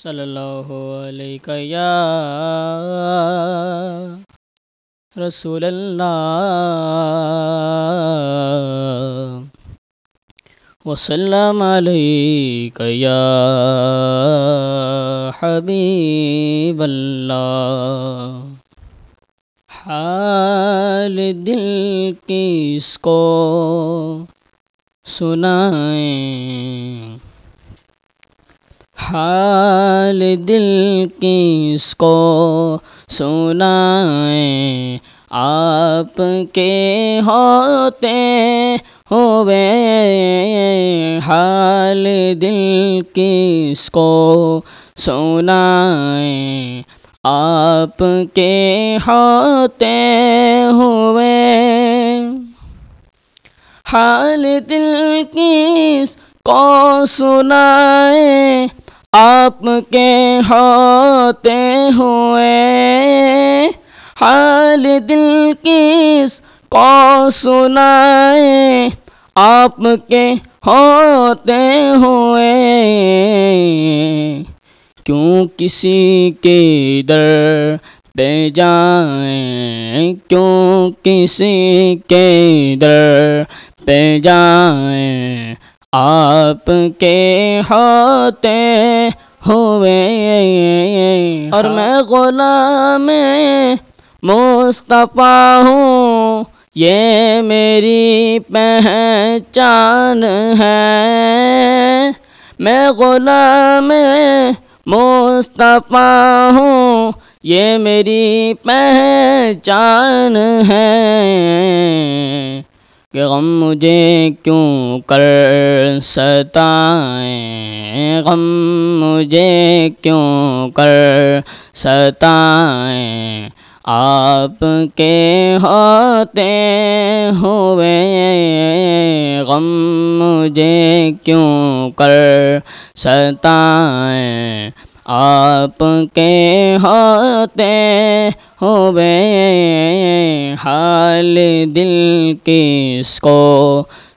सल्लल्लाहु अलैहि या रसूलल्लाह वसल्लम अलैका या हबीबल्लाह। हाल दिल किसको सुनाएं, हाल दिल किसको सुनाएं, आपके होते हुए। हाल दिल किसको सुनाएं, आपके होते हुए। हाल दिल किसको सुनाएं, आपके होते हुए। हाल दिल किसको सुनाएं, आपके होते हुए। क्यों किसी के दर पे जाएं, क्यों किसी के दर पे जाएं, आपके होते हुए। और मैं गुलाम मुस्तफ़ा हूँ, ये मेरी पहचान है। मैं गुलाम मुस्तफ़ा हूँ, ये मेरी पहचान है। कि गम मुझे क्यों कर सताएं, गम मुझे क्यों कर सताएं, आपके होते हुए। गम मुझे क्यों कर सताएं, आपके होते हुए। हाल दिल किसको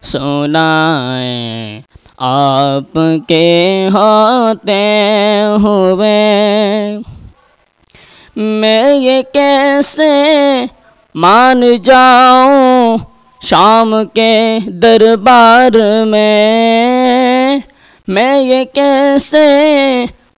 सुनाएं, आपके होते हुए। मैं ये कैसे मान जाऊं शाम के दरबार में, मैं ये कैसे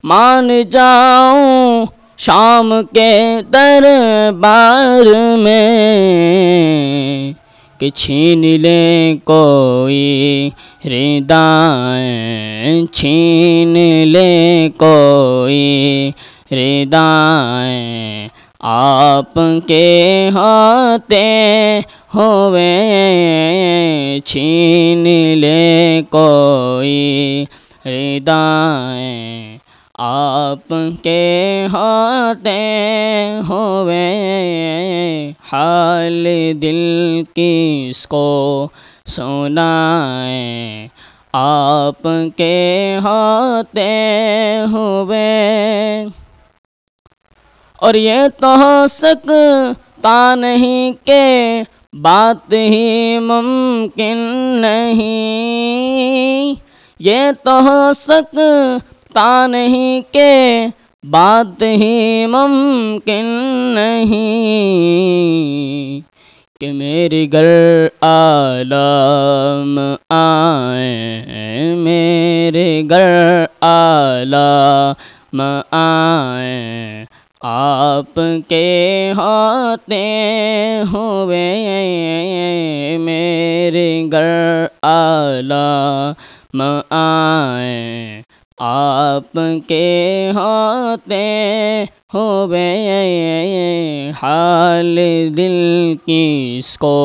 मान जाऊं शाम के दरबार में। कि छीन ले कोई रिदाएं, छीन ले कोई रिदाएं, आपके होते हुए। छीन ले कोई रिदाएं, आपके होते हुए। हाल दिल किसको सुनाएं, आपके होते हुए। और ये तो हो सकता नहीं के बात ही मुमकिन नहीं, ये तो हो सकता नहीं के बात ही मुमकिन नहीं। कि मेरे घर आलम आए, मेरे घर आलम आए, आपके होते हुए। मेरे घर आलम आए, आपके होते हुए। हाल दिल किसको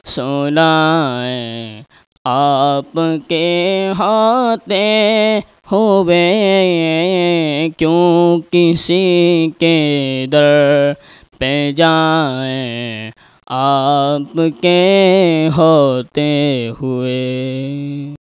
सुनाएं, आपके होते हुए। क्यों किसी के दर पे जाएं, आपके होते हुए।